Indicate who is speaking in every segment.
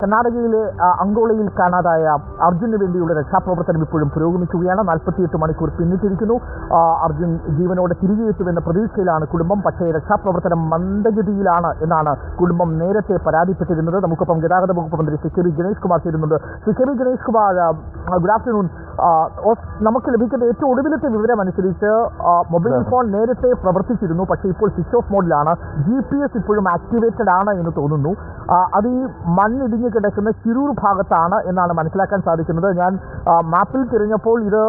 Speaker 1: കർണാടകയിലെ അങ്കോളയിൽ കാണാതായ അർജുന് വേണ്ടിയുള്ള രക്ഷാപ്രവർത്തനം ഇപ്പോഴും പുരോഗമിക്കുകയാണ്. 48 മണിക്കൂർ പിന്നിട്ടിരിക്കുന്നു. അർജുൻ ജീവനോടെ തിരികെ എത്തുമെന്ന പ്രതീക്ഷയിലാണ് കുടുംബം. പക്ഷേ രക്ഷാപ്രവർത്തനം മന്ദഗതിയിലാണ് എന്നാണ് കുടുംബം നേരത്തെ പരാതിപ്പെട്ടിരുന്നത്. നമുക്കൊപ്പം ഗതാഗത വകുപ്പ് മന്ത്രി ശ്രീ കെ ഗണേഷ് കുമാർ ചേരുന്നുണ്ട്. Shri K Ganesh Kumar, good afternoon. നമുക്ക് ലഭിക്കുന്ന ഏറ്റവും ഒടുവിലത്തെ വിവരം അനുസരിച്ച് മൊബൈൽ ഫോൺ നേരത്തെ പ്രവർത്തിച്ചിരുന്നു, പക്ഷേ ഇപ്പോൾ സ്വിച്ച് ഓഫ് മോഡിലാണ്. GPS ഇപ്പോഴും ആക്ടിവേറ്റഡ് ആണ് എന്ന് തോന്നുന്നു. അത് ഈ മണ്ണിടിഞ്ഞ് കിടക്കുന്ന ചിരൂർ ഭാഗത്താണ് എന്നാണ് മനസ്സിലാക്കാൻ സാധിക്കുന്നത്. ഞാൻ മാപ്പിൽ തിരഞ്ഞപ്പോൾ ഇത്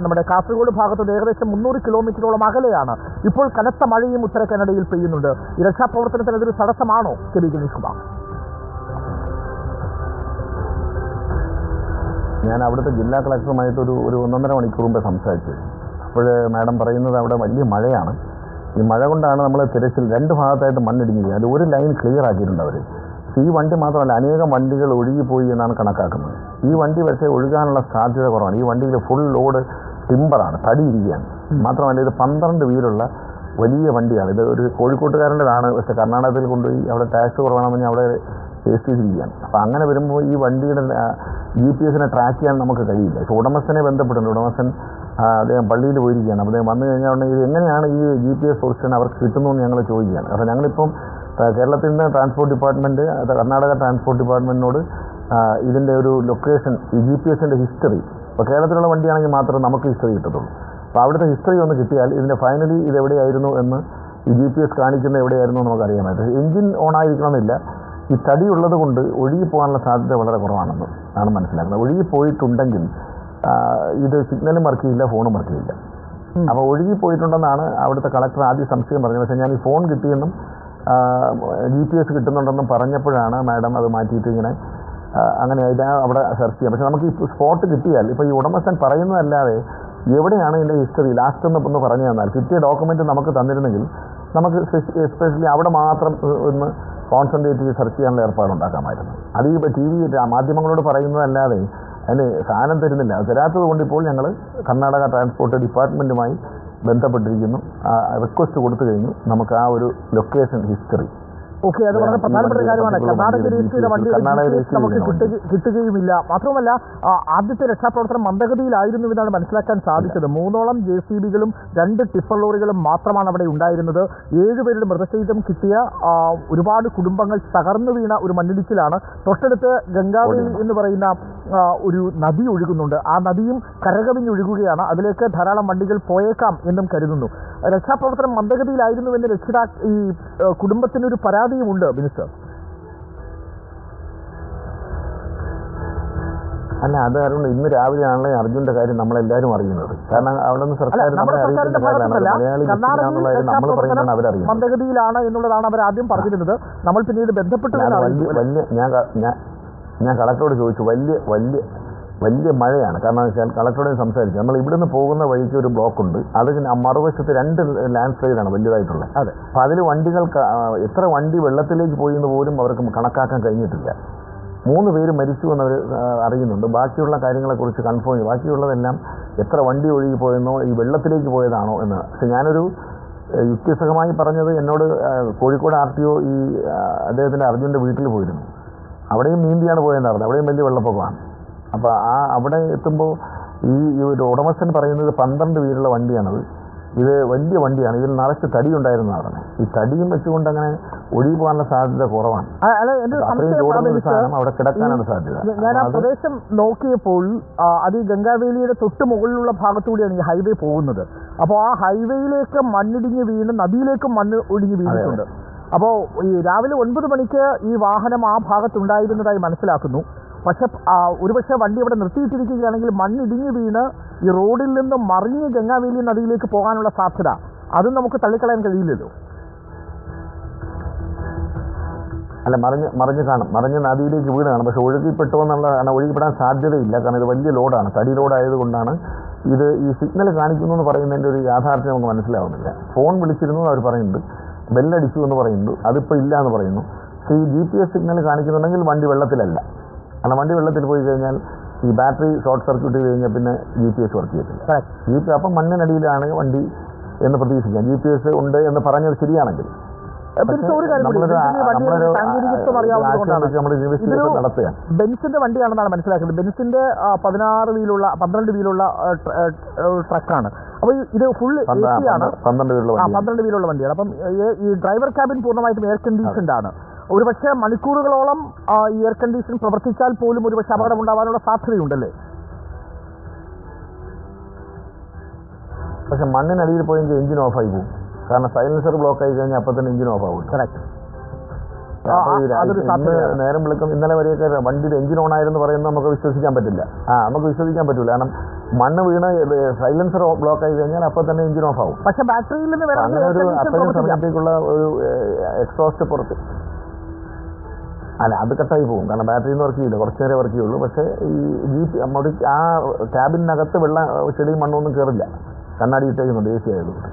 Speaker 1: നമ്മുടെ കാസർഗോഡ് ഭാഗത്ത് ഏകദേശം 300 കിലോമീറ്ററോളം അകലെയാണ്. ഇപ്പോൾ കനത്ത മഴയും ഉത്തര കന്നഡയിൽ പെയ്യുന്നുണ്ട്. ഈ രക്ഷാപ്രവർത്തനത്തിന് അതൊരു തടസ്സമാണോ കെ ഗണേഷ് കുമാർ?
Speaker 2: ഞാൻ അവിടുത്തെ ജില്ലാ കളക്ടറുമായിട്ട് ഒരു 1.5 മണിക്കൂർ മുമ്പ് സംസാരിച്ചു. അപ്പോൾ മാഡം പറയുന്നത് അവിടെ വലിയ മഴയാണ്. ഈ മഴ കൊണ്ടാണ് നമ്മൾ തിരച്ചിൽ 2 ഭാഗത്തായിട്ട് മണ്ണിടിഞ്ഞത്. അത് ഒരു ലൈൻ ക്ലിയർ ആക്കിയിട്ടുണ്ട് അവർ. ഈ വണ്ടി മാത്രമല്ല, അനേകം വണ്ടികൾ ഒഴുകിപ്പോയി എന്നാണ് കണക്കാക്കുന്നത്. ഈ വണ്ടി പക്ഷേ ഒഴുകാനുള്ള സാധ്യത കുറവാണ്. ഈ വണ്ടിയിൽ ഫുൾ ലോഡ് ടിമ്പറാണ്, തടി ഇരിക്കുകയാണ്. മാത്രമല്ല ഇത് 12 വീലുള്ള വലിയ വണ്ടിയാണ്. ഇത് ഒരു കോഴിക്കോട്ടുകാരൻ്റെതാണ്, പക്ഷേ കർണാടകത്തിൽ കൊണ്ടുപോയി അവിടെ ടാക്സ് കുറവാണെന്ന് പറഞ്ഞാൽ അവിടെ രജിസ്റ്റർ. അപ്പോൾ അങ്ങനെ വരുമ്പോൾ ഈ വണ്ടിയുടെ GPS ട്രാക്ക് ചെയ്യാൻ നമുക്ക് കഴിയില്ല. ഇപ്പോൾ ഉടമസ്ഥനെ ബന്ധപ്പെടുന്നുണ്ട്. ഉടമസ്ഥൻ അദ്ദേഹം പള്ളിയിൽ പോയിരിക്കുകയാണ്. അപ്പോൾ അദ്ദേഹം വന്നു കഴിഞ്ഞാൽ ഇത് എങ്ങനെയാണ് ഈ GPS സൊല്യൂഷൻ അവർക്ക് കിട്ടുന്നതെന്ന് ഞങ്ങൾ ചോദിക്കുകയാണ്. അപ്പോൾ ഞങ്ങളിപ്പം കേരളത്തിൻ്റെ ട്രാൻസ്പോർട്ട് ഡിപ്പാർട്ട്മെൻറ്റ്, കർണാടക ട്രാൻസ്പോർട്ട് ഡിപ്പാർട്ട്മെൻറ്റിനോട് ഇതിൻ്റെ ഒരു ലൊക്കേഷൻ, ഈ GPS ഹിസ്റ്ററി, ഇപ്പോൾ കേരളത്തിലുള്ള വണ്ടിയാണെങ്കിൽ മാത്രമേ നമുക്ക് ഹിസ്റ്ററി കിട്ടത്തുള്ളൂ. അപ്പോൾ അവിടുത്തെ ഹിസ്റ്ററി ഒന്ന് കിട്ടിയാൽ ഇതിൻ്റെ ഫൈനലി ഇത് എവിടെയായിരുന്നു എന്ന് ഈ GPS കാണിക്കുന്നത് എവിടെയായിരുന്നു എന്ന് നമുക്കറിയാമായിട്ട്. എൻജിൻ ഓൺ ആയിരിക്കണമെന്നില്ല. ഈ തടി ഉള്ളത് കൊണ്ട് ഒഴുകിപ്പോകാനുള്ള സാധ്യത വളരെ കുറവാണെന്ന് ആണ് മനസ്സിലാക്കുന്നത്. ഒഴുകിപ്പോയിട്ടുണ്ടെങ്കിൽ ഇത് സിഗ്നലും വർക്ക് ചെയ്യില്ല, ഫോണും വർക്ക് ചെയ്യില്ല. അപ്പോൾ ഒഴുകിപ്പോയിട്ടുണ്ടെന്നാണ് അവിടുത്തെ കളക്ടർ ആദ്യം സംശയം പറഞ്ഞത്. പക്ഷേ ഞാൻ ഈ ഫോൺ കിട്ടിയെന്നും GPS കിട്ടുന്നുണ്ടെന്നും പറഞ്ഞപ്പോഴാണ് മാഡം അത് മാറ്റിയിട്ട് ഇങ്ങനെ അങ്ങനെ അവിടെ സെർച്ച് ചെയ്യാം. പക്ഷേ നമുക്ക് ഈ സ്പോട്ട് കിട്ടിയാൽ, ഇപ്പോൾ ഈ ഉടമസ്ഥൻ പറയുന്നതല്ലാതെ എവിടെയാണ് ഇതിൻ്റെ ഹിസ്റ്ററി ലാസ്റ്റ് ഒന്ന് പറഞ്ഞു തന്നാൽ, കിട്ടിയ ഡോക്യുമെൻറ്റ് നമുക്ക് തന്നിരുന്നെങ്കിൽ നമുക്ക് എസ്പെഷ്യലി അവിടെ മാത്രം ഒന്ന് കോൺസെൻട്രേറ്റ് ചെയ്ത് സെർച്ച് ചെയ്യാനുള്ള ഏർപ്പാടുണ്ടാക്കാമായിരുന്നു. അത് ഈ TV മാധ്യമങ്ങളോട് പറയുന്നതല്ലാതെ അതിന് സാധനം തരുന്നില്ല. തരാത്തത് കൊണ്ട് ഇപ്പോൾ ഞങ്ങൾ കർണാടക ട്രാൻസ്പോർട്ട് ഡിപ്പാർട്ട്മെൻറ്റുമായി ബന്ധപ്പെട്ടിരിക്കുന്നു. റിക്വസ്റ്റ് കൊടുത്തു കഴിഞ്ഞു. നമുക്ക് ആ ഒരു ലൊക്കേഷൻ ഹിസ്റ്ററി.
Speaker 1: ഓക്കെ, അത് വളരെ പ്രധാനപ്പെട്ട കാര്യമാണ്. കർണാടക രജിസ്റ്റർ വണ്ടി നമുക്ക് കിട്ടുകയുമില്ല. മാത്രമല്ല ആദ്യത്തെ രക്ഷാപ്രവർത്തനം മന്ദഗതിയിലായിരുന്നു എന്നാണ് മനസ്സിലാക്കാൻ സാധിച്ചത്. 3ഓളം JCBകളും 2 ടിപ്പർ ലോറികളും മാത്രമാണ് അവിടെ ഉണ്ടായിരുന്നത്. 7 പേരുടെ മൃതശരീരം കിട്ടിയ ഒരുപാട് കുടുംബങ്ങൾ തകർന്നു വീണ ഒരു മണ്ണിടിച്ചിലാണ്. തൊട്ടടുത്ത് ഗംഗാവേലി എന്ന് പറയുന്ന ഒരു നദി ഒഴുകുന്നുണ്ട്. ആ നദിയും കരകവിഞ്ഞൊഴുകുകയാണ്. അതിലേക്ക് ധാരാളം വണ്ടികൾ പോയേക്കാം എന്നും കരുതുന്നു. രക്ഷാപ്രവർത്തനം മന്ദഗതിയിലായിരുന്നുവെന്ന് ഈ കുടുംബത്തിനൊരു പരാതിയുമുണ്ട് മിനിസ്റ്റർ.
Speaker 2: അല്ല, അത് കാരണം ഇന്ന് രാവിലെയാണല്ലോ അർജുൻ്റെ കാര്യം നമ്മളെല്ലാവരും അറിയുന്നത്. കാരണം അവിടെ നിന്ന് സർക്കാർ
Speaker 1: മന്ദഗതിയിലാണ് എന്നുള്ളതാണ് അവർ ആദ്യം പറഞ്ഞിരുന്നത്. നമ്മൾ പിന്നീട് ബന്ധപ്പെട്ടു.
Speaker 2: ഞാൻ കളക്ടറോട് ചോദിച്ചു. വലിയ മഴയാണ്. കാരണം വെച്ചാൽ കളക്ടറോട് സംസാരിച്ചു. നമ്മൾ ഇവിടുന്ന് പോകുന്ന വഴിക്ക് ഒരു ബ്ലോക്കുണ്ട്. അത് മറുവശത്ത് 2 ലാൻഡ് സ്ലൈഡാണ് വലുതായിട്ടുള്ളത്. അതെ. അപ്പോൾ അതിൽ വണ്ടികൾക്ക് എത്ര വണ്ടി വെള്ളത്തിലേക്ക് പോയി എന്ന് പോലും അവർക്ക് കണക്കാക്കാൻ കഴിഞ്ഞിട്ടില്ല. 3 പേര് മരിച്ചു എന്നവർ അറിയുന്നുണ്ട്. ബാക്കിയുള്ള കാര്യങ്ങളെക്കുറിച്ച് കൺഫേം ചെയ്തു. ബാക്കിയുള്ളതെല്ലാം എത്ര വണ്ടി ഒഴുകി പോയെന്നോ ഈ വെള്ളത്തിലേക്ക് പോയതാണോ എന്ന്. പക്ഷെ ഞാനൊരു യുക്തിസഹമായി പറഞ്ഞത്, എന്നോട് കോഴിക്കോട് RTO ഈ അദ്ദേഹത്തിൻ്റെ അർജുൻ്റെ വീട്ടിൽ പോയിരുന്നു. അവിടെയും നീന്തിയാണ് പോയെന്ന് പറഞ്ഞത്. അവിടെയും വലിയ വെള്ളപ്പൊക്കമാണ്. അപ്പോൾ അവിടെ എത്തുമ്പോൾ ഈ ഒരു ഉടമസ്ഥൻ പറയുന്നത് 12 വീലുള്ള വണ്ടിയാണത്. ഇത് വലിയ വണ്ടിയാണ്. ഇതിൽ നിറച്ച് തടി ഉണ്ടായിരുന്ന പറഞ്ഞത്. ഈ തടിയും വെച്ചുകൊണ്ട് അങ്ങനെ ഒഴുകി പോകാനുള്ള സാധ്യത കുറവാണ്. അത്രയും ലോഡുള്ള സാധനം അവിടെ കിടക്കാനാണ് സാധ്യത.
Speaker 1: ഞാൻ ആ പ്രദേശം നോക്കിയപ്പോൾ അത് ഈ ഗംഗാവേലിയുടെ തൊട്ട് മുകളിലുള്ള ഭാഗത്തുകൂടിയാണ് ഈ ഹൈവേ പോകുന്നത്. അപ്പോൾ ആ ഹൈവേയിലേക്ക് മണ്ണിടിഞ്ഞ് വീണ് നദിയിലേക്കും മണ്ണ് ഒടിഞ്ഞ് വീണിട്ടുണ്ട്. അപ്പോൾ ഈ രാവിലെ 9 മണിക്ക് ഈ വാഹനം ആ ഭാഗത്തുണ്ടായിരുന്നതായി മനസ്സിലാക്കുന്നു. പക്ഷെ ഒരുപക്ഷെ വണ്ടി അവിടെ നിർത്തിയിട്ടിരിക്കുകയാണെങ്കിൽ മണ്ണിടിഞ്ഞ് വീണ് ഈ റോഡിൽ നിന്ന് മറിഞ്ഞ് ഗംഗാവേലി നദിയിലേക്ക് പോകാനുള്ള സാധ്യത അതും നമുക്ക് തള്ളിക്കളയാൻ കഴിയില്ലല്ലോ.
Speaker 2: അല്ല, മറിഞ്ഞ് കാണും. മറിഞ്ഞ് നദിയിലേക്ക് വീണാണ്. പക്ഷെ ഒഴുകിപ്പെട്ടു എന്നുള്ളതാണ്. ഒഴുകിപ്പെടാൻ സാധ്യതയില്ല. കാരണം ഇത് വലിയ ലോഡാണ്, തടി ലോഡായതുകൊണ്ടാണ് ഇത്. ഈ സിഗ്നൽ കാണിക്കുന്നു എന്ന് പറയുന്നതിൻ്റെ ഒരു യാഥാർത്ഥ്യം നമുക്ക് മനസ്സിലാവുന്നില്ല. ഫോൺ വിളിച്ചിരുന്നു അവർ പറയുന്നുണ്ട്, ബെല്ലടിച്ചു എന്ന് പറയുന്നു. അതിപ്പോൾ ഇല്ല എന്ന് പറയുന്നു. പക്ഷേ ഈ GPS സിഗ്നൽ കാണിക്കുന്നുണ്ടെങ്കിൽ വണ്ടി വെള്ളത്തിലല്ല. കാരണം വണ്ടി വെള്ളത്തിൽ പോയി കഴിഞ്ഞാൽ ഈ ബാറ്ററി ഷോർട്ട് സർക്യൂട്ട് ചെയ്ത് കഴിഞ്ഞാൽ പിന്നെ GPS വർക്ക് ചെയ്യത്തില്ല. അപ്പം മണ്ണിനടിയിലാണ് വണ്ടി എന്ന് പ്രതീക്ഷിക്കാം. GPS ഉണ്ട് എന്ന് പറഞ്ഞത് ശരിയാണെങ്കിൽ.
Speaker 1: ഒരു കാര്യം കൂടി, വണ്ടിയുടെ സാങ്കേതികത്വം അറിയാവുന്നതുകൊണ്ടാണ്
Speaker 2: നടത്തുക.
Speaker 1: ബെൻസിന്റെ വണ്ടിയാണെന്നാണ് മനസ്സിലാക്കുന്നത്. ബെൻസിന്റെ 12 വീലുള്ള ട്രക്കാണ്. അപ്പോൾ ഇത് ഫുൾ AC ആണ്, 12 വീലുള്ള വണ്ടിയാണ്. അപ്പം ഈ ഡ്രൈവർ ക്യാബിൻ പൂർണ്ണമായിട്ടും എയർ കണ്ടീഷൻഡ് ആണ്. ഒരുപക്ഷെ മണിക്കൂറുകളോളം ഈ എയർ കണ്ടീഷൻ പ്രവർത്തിച്ചാൽ പോലും ഒരുപക്ഷെ അപകടം ഉണ്ടാവാനുള്ള സാധ്യതയുണ്ടല്ലേ?
Speaker 2: പക്ഷെ മണ്ണിനടിയിൽ പോയെങ്കിൽ എഞ്ചിൻ ഓഫായി പോകും. കാരണം സൈലൻസർ ബ്ലോക്ക് ആയി കഴിഞ്ഞാൽ അപ്പം തന്നെ എഞ്ചിൻ ഓഫ് ആവും.
Speaker 1: കറക്റ്റ്.
Speaker 2: നേരം വിളിക്കും. ഇന്നലെ വരെയൊക്കെ വണ്ടിയുടെ എഞ്ചിൻ ഓൺ ആയിരുന്നു പറയുന്നത് നമുക്ക് വിശ്വസിക്കാൻ പറ്റില്ല. നമുക്ക് വിശ്വസിക്കാൻ പറ്റില്ല. കാരണം മണ്ണ് വീണ് സൈലൻസർ ബ്ലോക്ക് ആയി കഴിഞ്ഞാൽ അപ്പം തന്നെ എഞ്ചിൻ ഓഫ് ആവും.
Speaker 1: പക്ഷെ ബാറ്ററിയിൽ നിന്ന്
Speaker 2: അങ്ങനെ ഒരു അത്രയും സമയത്തേക്കുള്ള ഒരു എക്സോസ്റ്റ് പുറത്ത് അത് കട്ടായി പോകും. കാരണം ബാറ്ററിയിൽ നിന്ന് വർക്ക് ചെയ്യില്ല, കുറച്ച് നേരം വർക്ക് ചെയ്യുള്ളൂ. പക്ഷേ ഈ ആ ക്യാബിനകത്ത് ചെടിയും മണ്ണൊന്നും കയറില്ല. കണ്ണാടി ഇട്ടേക്കുന്നുണ്ട് AC ആയതുകൊണ്ട്.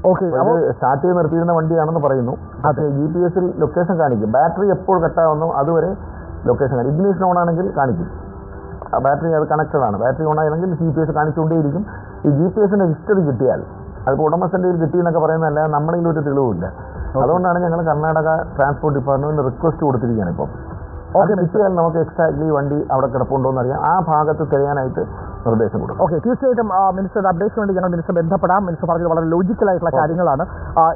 Speaker 1: ഓക്കെ.
Speaker 2: അത് സ്റ്റാർട്ട് ചെയ്ത് നിർത്തിയിരുന്ന വണ്ടിയാണെന്ന് പറയുന്നു. അത് GPS-ൽ ലൊക്കേഷൻ കാണിക്കും. ബാറ്ററി എപ്പോൾ കട്ടാവുന്നു അതുവരെ ലൊക്കേഷൻ കാണിക്കും. ഇഗ്നിഷൻ ഓൺ ആണെങ്കിൽ കാണിക്കും. ബാറ്ററി അത് കണക്റ്റഡ് ആണ്. ബാറ്ററി ഓൺ ആയെങ്കിൽ GPS കാണിച്ചുകൊണ്ടേയിരിക്കും. ഈ GPS-ന്റെ ഹിസ്റ്ററി കിട്ടിയാൽ അതിപ്പോൾ ഉടമസ്ഥൻ്റെ കയ്യിൽ കിട്ടിയെന്നൊക്കെ പറയുന്നതല്ല, നമ്മുടെ കയ്യിൽ ഒരു തെളിവില്ല. അതുകൊണ്ടാണ് ഞങ്ങൾ കർണാടക ട്രാൻസ്പോർട്ട് ഡിപ്പാർട്ട്മെൻറ്റ് റിക്വസ്റ്റ് കൊടുത്തിരിക്കുകയാണ്. ഇപ്പം ഓക്കെ കിട്ടിയാൽ നമുക്ക് എക്സാക്ട്ലി വണ്ടി അവിടെ കിടപ്പുണ്ടോ എന്നറിയാം. ആ ഭാഗത്ത് തിരയാനായിട്ട് നിർദ്ദേശം കൊടുക്കും.
Speaker 1: ഓക്കെ, തീർച്ചയായിട്ടും മിനിസ്റ്ററുടെ അപ്ഡേഷന് വേണ്ടി ഞങ്ങൾ മിനിസ്റ്റർ ബന്ധപ്പെടാം. മിനിസ്റ്റർ പറഞ്ഞത് വളരെ ലോജിക്കലായിട്ടുള്ള കാര്യങ്ങളാണ്.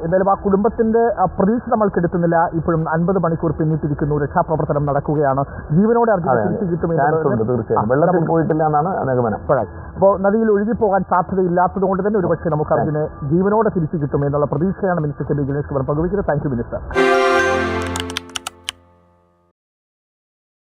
Speaker 1: എന്തായാലും ആ കുടുംബത്തിന്റെ പ്രതീക്ഷ നമ്മൾ കെടുത്തുന്നില്ല. ഇപ്പോഴും 50 മണിക്കൂർ പിന്നിട്ടിരിക്കുന്നു. രക്ഷാപ്രവർത്തനം നടക്കുകയാണ്. ജീവനോടെ തിരിച്ചു കിട്ടുമെന്ന്
Speaker 2: തീർച്ചയായും വെള്ളത്തിൽ പോയിട്ടില്ല എന്നാണ് നിഗമനം.
Speaker 1: അപ്പോൾ നദിയിൽ ഒഴുകിപ്പോകാൻ സാധ്യതയില്ലാത്തത് കൊണ്ട് തന്നെ ഒരുപക്ഷെ നമുക്ക് അർജുനെ ജീവനോടെ തിരിച്ചു കിട്ടും എന്നുള്ള പ്രതീക്ഷയാണ് minister K B Ganesh Kumar പങ്കുവയ്ക്കുന്നത്. Thank you minister.